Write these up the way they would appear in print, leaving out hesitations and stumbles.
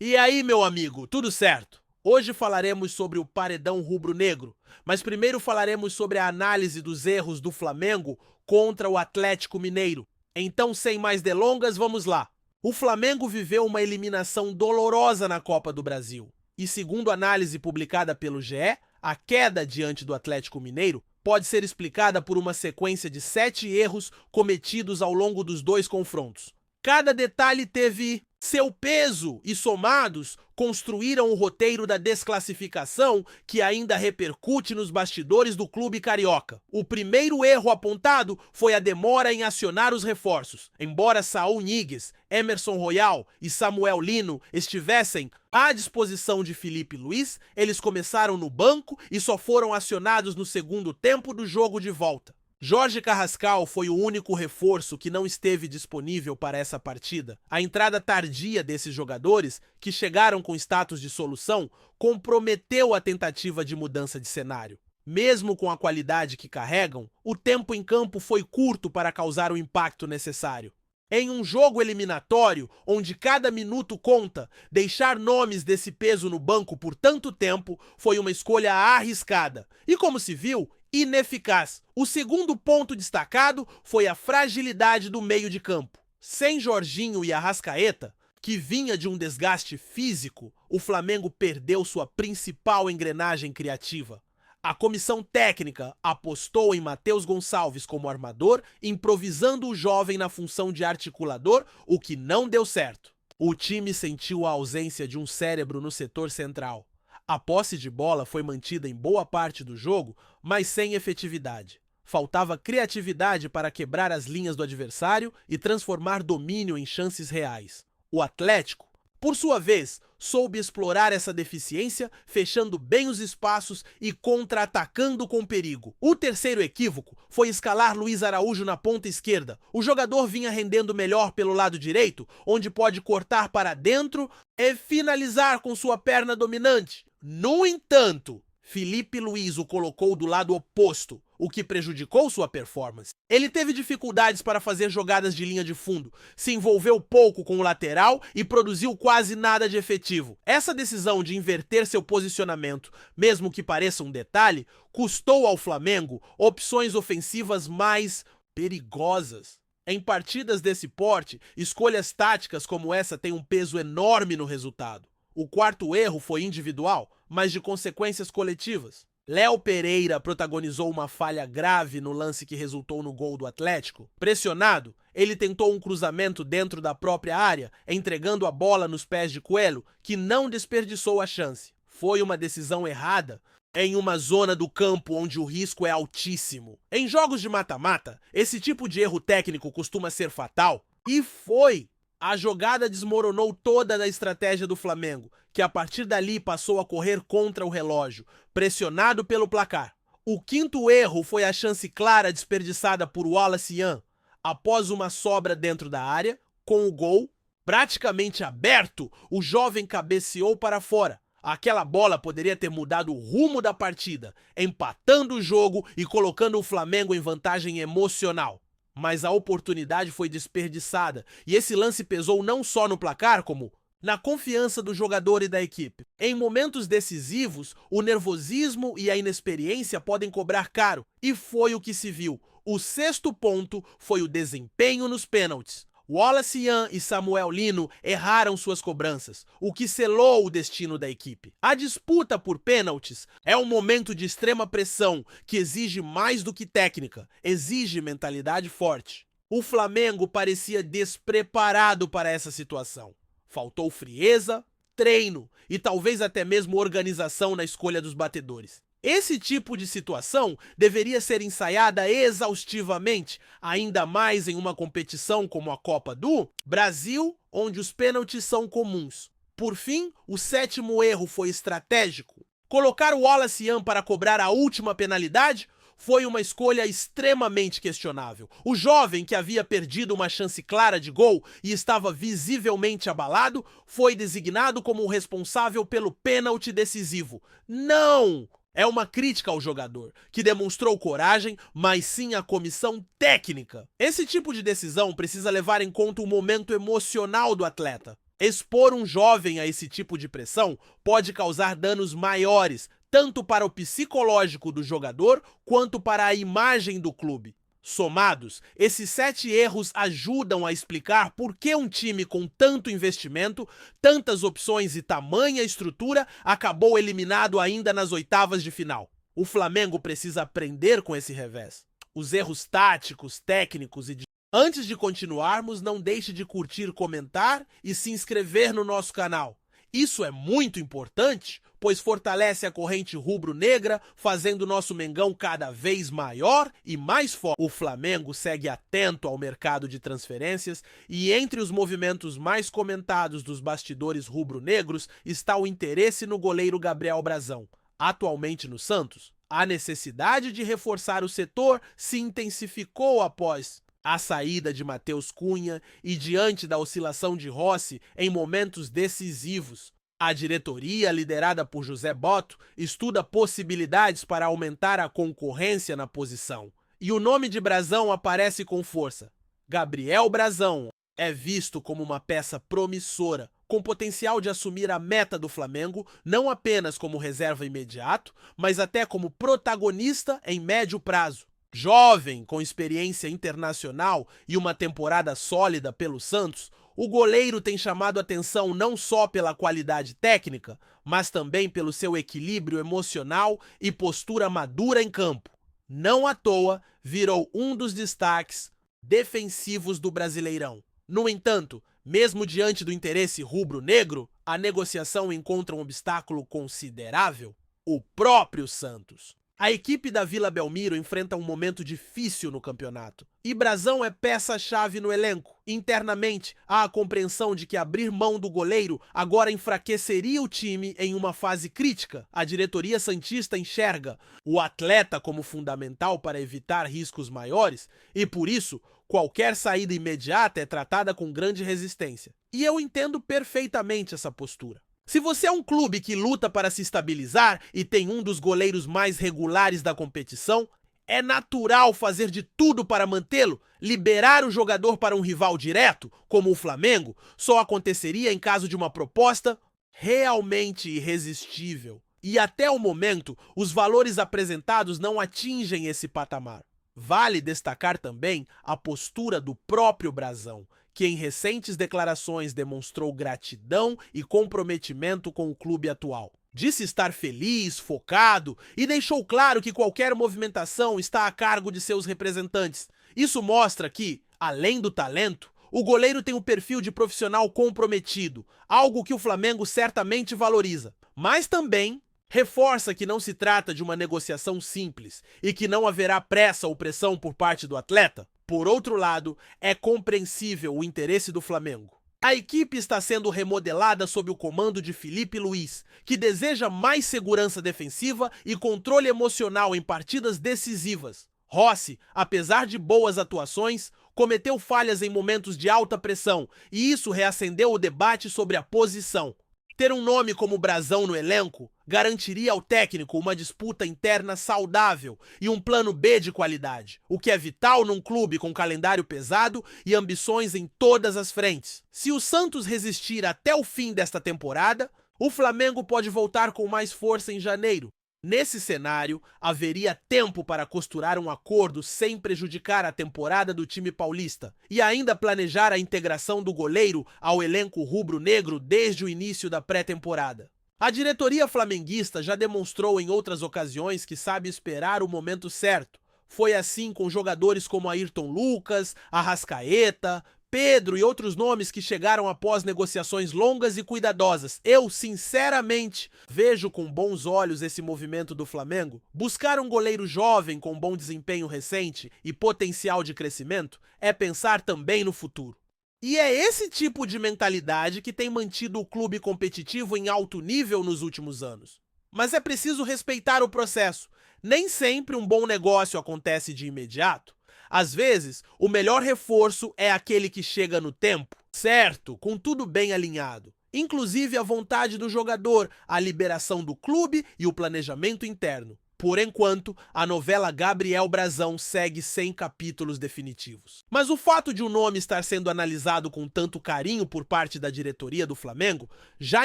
E aí, meu amigo, tudo certo? Hoje falaremos sobre o paredão rubro-negro, mas primeiro falaremos sobre a análise dos erros do Flamengo contra o Atlético Mineiro. Então, sem mais delongas, vamos lá. O Flamengo viveu uma eliminação dolorosa na Copa do Brasil. E segundo a análise publicada pelo GE, a queda diante do Atlético Mineiro pode ser explicada por uma sequência de 7 erros cometidos ao longo dos dois confrontos. Cada detalhe teve seu peso e, somados, construíram o roteiro da desclassificação que ainda repercute nos bastidores do clube carioca. O primeiro erro apontado foi a demora em acionar os reforços. Embora Saul Ñíguez, Emerson Royal e Samuel Lino estivessem à disposição de Filipe Luís, eles começaram no banco e só foram acionados no segundo tempo do jogo de volta. Jorge Carrascal foi o único reforço que não esteve disponível para essa partida. A entrada tardia desses jogadores, que chegaram com status de solução, comprometeu a tentativa de mudança de cenário. Mesmo com a qualidade que carregam, o tempo em campo foi curto para causar o impacto necessário. Em um jogo eliminatório, onde cada minuto conta, deixar nomes desse peso no banco por tanto tempo foi uma escolha arriscada. E como se viu, ineficaz. O segundo ponto destacado foi a fragilidade do meio de campo. Sem Jorginho e Arrascaeta, que vinha de um desgaste físico, o Flamengo perdeu sua principal engrenagem criativa. A comissão técnica apostou em Matheus Gonçalves como armador, improvisando o jovem na função de articulador, o que não deu certo. O time sentiu a ausência de um cérebro no setor central. A posse de bola foi mantida em boa parte do jogo, mas sem efetividade. Faltava criatividade para quebrar as linhas do adversário e transformar domínio em chances reais. O Atlético, por sua vez, soube explorar essa deficiência, fechando bem os espaços e contra-atacando com perigo. O terceiro equívoco foi escalar Luiz Araújo na ponta esquerda. O jogador vinha rendendo melhor pelo lado direito, onde pode cortar para dentro e finalizar com sua perna dominante. No entanto, Filipe Luís o colocou do lado oposto, o que prejudicou sua performance. Ele teve dificuldades para fazer jogadas de linha de fundo, se envolveu pouco com o lateral e produziu quase nada de efetivo. Essa decisão de inverter seu posicionamento, mesmo que pareça um detalhe, custou ao Flamengo opções ofensivas mais perigosas. Em partidas desse porte, escolhas táticas como essa têm um peso enorme no resultado. O quarto erro foi individual, mas de consequências coletivas. Léo Pereira protagonizou uma falha grave no lance que resultou no gol do Atlético. Pressionado, ele tentou um cruzamento dentro da própria área, entregando a bola nos pés de Coelho, que não desperdiçou a chance. Foi uma decisão errada em uma zona do campo onde o risco é altíssimo. Em jogos de mata-mata, esse tipo de erro técnico costuma ser fatal, e foi. A jogada desmoronou toda a estratégia do Flamengo, que a partir dali passou a correr contra o relógio, pressionado pelo placar. O quinto erro foi a chance clara desperdiçada por Wallace Yan, após uma sobra dentro da área, com o gol praticamente aberto, o jovem cabeceou para fora. Aquela bola poderia ter mudado o rumo da partida, empatando o jogo e colocando o Flamengo em vantagem emocional. Mas a oportunidade foi desperdiçada e esse lance pesou não só no placar, como na confiança do jogador e da equipe. Em momentos decisivos, o nervosismo e a inexperiência podem cobrar caro, e foi o que se viu. O sexto ponto foi o desempenho nos pênaltis. Wallace Yan e Samuel Lino erraram suas cobranças, o que selou o destino da equipe. A disputa por pênaltis é um momento de extrema pressão que exige mais do que técnica, exige mentalidade forte. O Flamengo parecia despreparado para essa situação. Faltou frieza, treino e talvez até mesmo organização na escolha dos batedores. Esse tipo de situação deveria ser ensaiada exaustivamente, ainda mais em uma competição como a Copa do Brasil, onde os pênaltis são comuns. Por fim, o sétimo erro foi estratégico. Colocar o Wallace Yan para cobrar a última penalidade foi uma escolha extremamente questionável. O jovem, que havia perdido uma chance clara de gol e estava visivelmente abalado, foi designado como o responsável pelo pênalti decisivo. Não! É uma crítica ao jogador, que demonstrou coragem, mas sim a comissão técnica. Esse tipo de decisão precisa levar em conta o momento emocional do atleta. Expor um jovem a esse tipo de pressão pode causar danos maiores, tanto para o psicológico do jogador quanto para a imagem do clube. Somados, esses 7 erros ajudam a explicar por que um time com tanto investimento, tantas opções e tamanha estrutura acabou eliminado ainda nas oitavas de final. O Flamengo precisa aprender com esse revés. Os erros táticos, técnicos e de... Antes de continuarmos, não deixe de curtir, comentar e se inscrever no nosso canal. Isso é muito importante, pois fortalece a corrente rubro-negra, fazendo nosso Mengão cada vez maior e mais forte. O Flamengo segue atento ao mercado de transferências e entre os movimentos mais comentados dos bastidores rubro-negros está o interesse no goleiro Gabriel Brazão, atualmente no Santos. A necessidade de reforçar o setor se intensificou após a saída de Matheus Cunha e diante da oscilação de Rossi em momentos decisivos. A diretoria, liderada por José Botto, estuda possibilidades para aumentar a concorrência na posição. E o nome de Brazão aparece com força. Gabriel Brazão é visto como uma peça promissora, com potencial de assumir a meta do Flamengo, não apenas como reserva imediato, mas até como protagonista em médio prazo. Jovem, com experiência internacional e uma temporada sólida pelo Santos, o goleiro tem chamado atenção não só pela qualidade técnica, mas também pelo seu equilíbrio emocional e postura madura em campo. Não à toa, virou um dos destaques defensivos do Brasileirão. No entanto, mesmo diante do interesse rubro-negro, a negociação encontra um obstáculo considerável: o próprio Santos. A equipe da Vila Belmiro enfrenta um momento difícil no campeonato. E Brazão é peça-chave no elenco. Internamente, há a compreensão de que abrir mão do goleiro agora enfraqueceria o time em uma fase crítica. A diretoria santista enxerga o atleta como fundamental para evitar riscos maiores e, por isso, qualquer saída imediata é tratada com grande resistência. E eu entendo perfeitamente essa postura. Se você é um clube que luta para se estabilizar e tem um dos goleiros mais regulares da competição, é natural fazer de tudo para mantê-lo. Liberar o jogador para um rival direto, como o Flamengo, só aconteceria em caso de uma proposta realmente irresistível. E até o momento, os valores apresentados não atingem esse patamar. Vale destacar também a postura do próprio Brazão, que em recentes declarações demonstrou gratidão e comprometimento com o clube atual. Disse estar feliz, focado e deixou claro que qualquer movimentação está a cargo de seus representantes. Isso mostra que, além do talento, o goleiro tem um perfil de profissional comprometido, algo que o Flamengo certamente valoriza. Mas também reforça que não se trata de uma negociação simples e que não haverá pressa ou pressão por parte do atleta. Por outro lado, é compreensível o interesse do Flamengo. A equipe está sendo remodelada sob o comando de Felipe Luiz, que deseja mais segurança defensiva e controle emocional em partidas decisivas. Rossi, apesar de boas atuações, cometeu falhas em momentos de alta pressão e isso reacendeu o debate sobre a posição. Ter um nome como Brazão no elenco garantiria ao técnico uma disputa interna saudável e um plano B de qualidade, o que é vital num clube com calendário pesado e ambições em todas as frentes. Se o Santos resistir até o fim desta temporada, o Flamengo pode voltar com mais força em janeiro. Nesse cenário, haveria tempo para costurar um acordo sem prejudicar a temporada do time paulista e ainda planejar a integração do goleiro ao elenco rubro-negro desde o início da pré-temporada. A diretoria flamenguista já demonstrou em outras ocasiões que sabe esperar o momento certo. Foi assim com jogadores como Ayrton Lucas, Arrascaeta, Pedro e outros nomes que chegaram após negociações longas e cuidadosas. Eu, sinceramente, vejo com bons olhos esse movimento do Flamengo. Buscar um goleiro jovem com bom desempenho recente e potencial de crescimento é pensar também no futuro. E é esse tipo de mentalidade que tem mantido o clube competitivo em alto nível nos últimos anos. Mas é preciso respeitar o processo. Nem sempre um bom negócio acontece de imediato. Às vezes, o melhor reforço é aquele que chega no tempo, certo, com tudo bem alinhado. Inclusive a vontade do jogador, a liberação do clube e o planejamento interno. Por enquanto, a novela Gabriel Brazão segue sem capítulos definitivos. Mas o fato de o nome estar sendo analisado com tanto carinho por parte da diretoria do Flamengo já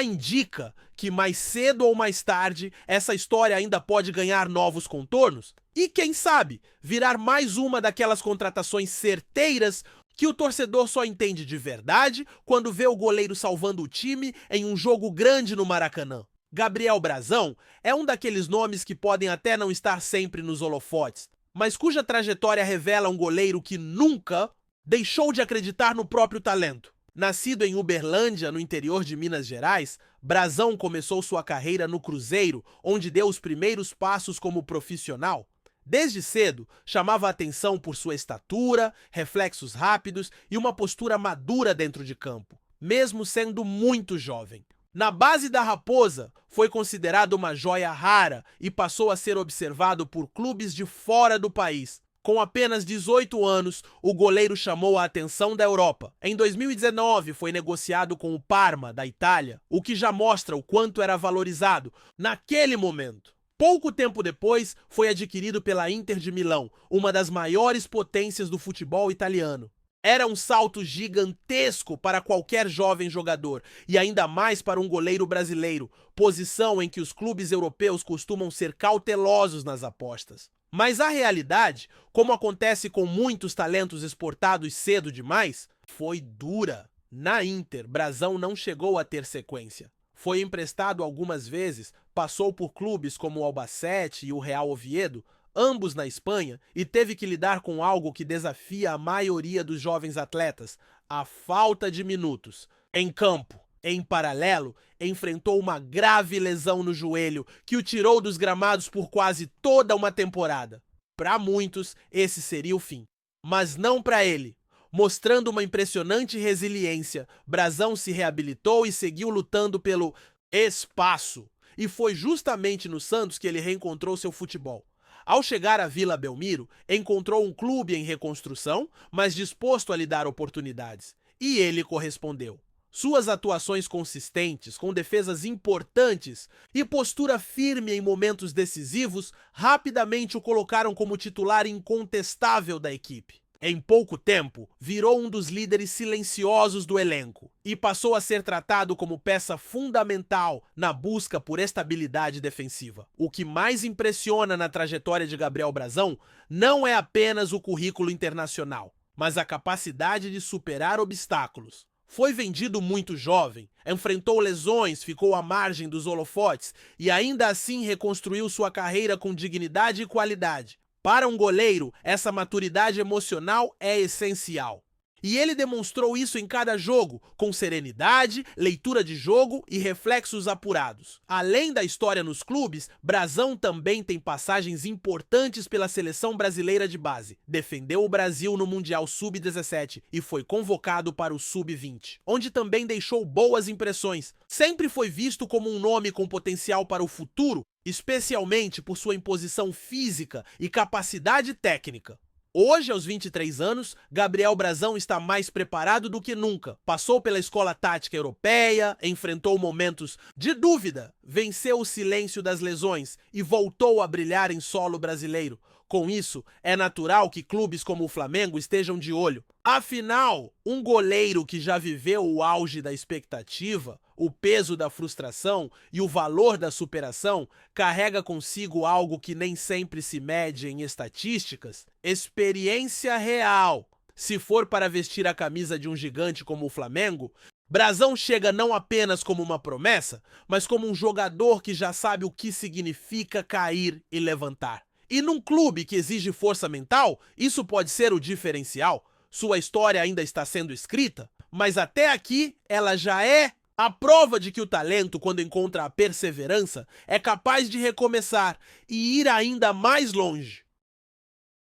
indica que mais cedo ou mais tarde essa história ainda pode ganhar novos contornos e, quem sabe, virar mais uma daquelas contratações certeiras que o torcedor só entende de verdade quando vê o goleiro salvando o time em um jogo grande no Maracanã. Gabriel Brazão é um daqueles nomes que podem até não estar sempre nos holofotes, mas cuja trajetória revela um goleiro que nunca deixou de acreditar no próprio talento. Nascido em Uberlândia, no interior de Minas Gerais, Brazão começou sua carreira no Cruzeiro, onde deu os primeiros passos como profissional. Desde cedo, chamava a atenção por sua estatura, reflexos rápidos e uma postura madura dentro de campo, mesmo sendo muito jovem. Na base da Raposa, foi considerado uma joia rara e passou a ser observado por clubes de fora do país. Com apenas 18 anos, o goleiro chamou a atenção da Europa. Em 2019, foi negociado com o Parma, da Itália, o que já mostra o quanto era valorizado naquele momento. Pouco tempo depois, foi adquirido pela Inter de Milão, uma das maiores potências do futebol italiano. Era um salto gigantesco para qualquer jovem jogador, e ainda mais para um goleiro brasileiro, posição em que os clubes europeus costumam ser cautelosos nas apostas. Mas a realidade, como acontece com muitos talentos exportados cedo demais, foi dura. Na Inter, Brazão não chegou a ter sequência. Foi emprestado algumas vezes, passou por clubes como o Albacete e o Real Oviedo, ambos na Espanha, e teve que lidar com algo que desafia a maioria dos jovens atletas, a falta de minutos. Em campo, em paralelo, enfrentou uma grave lesão no joelho que o tirou dos gramados por quase toda uma temporada. Para muitos, esse seria o fim. Mas não para ele. Mostrando uma impressionante resiliência, Brazão se reabilitou e seguiu lutando pelo espaço. E foi justamente no Santos que ele reencontrou seu futebol. Ao chegar à Vila Belmiro, encontrou um clube em reconstrução, mas disposto a lhe dar oportunidades. E ele correspondeu. Suas atuações consistentes, com defesas importantes e postura firme em momentos decisivos, rapidamente o colocaram como titular incontestável da equipe. Em pouco tempo, virou um dos líderes silenciosos do elenco e passou a ser tratado como peça fundamental na busca por estabilidade defensiva. O que mais impressiona na trajetória de Gabriel Brazão não é apenas o currículo internacional, mas a capacidade de superar obstáculos. Foi vendido muito jovem, enfrentou lesões, ficou à margem dos holofotes e ainda assim reconstruiu sua carreira com dignidade e qualidade. Para um goleiro, essa maturidade emocional é essencial. E ele demonstrou isso em cada jogo, com serenidade, leitura de jogo e reflexos apurados. Além da história nos clubes, Brazão também tem passagens importantes pela seleção brasileira de base. Defendeu o Brasil no Mundial Sub-17 e foi convocado para o Sub-20, onde também deixou boas impressões. Sempre foi visto como um nome com potencial para o futuro, especialmente por sua imposição física e capacidade técnica. Hoje, aos 23 anos, Gabriel Brazão está mais preparado do que nunca. Passou pela escola tática europeia, enfrentou momentos de dúvida, venceu o silêncio das lesões e voltou a brilhar em solo brasileiro. Com isso, é natural que clubes como o Flamengo estejam de olho. Afinal, um goleiro que já viveu o auge da expectativa, o peso da frustração e o valor da superação carrega consigo algo que nem sempre se mede em estatísticas: experiência real. Se for para vestir a camisa de um gigante como o Flamengo, Brazão chega não apenas como uma promessa, mas como um jogador que já sabe o que significa cair e levantar. E num clube que exige força mental, isso pode ser o diferencial. Sua história ainda está sendo escrita, mas até aqui ela já é a prova de que o talento, quando encontra a perseverança, é capaz de recomeçar e ir ainda mais longe.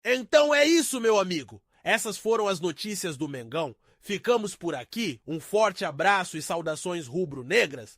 Então é isso, meu amigo. Essas foram as notícias do Mengão. Ficamos por aqui. Um forte abraço e saudações rubro-negras.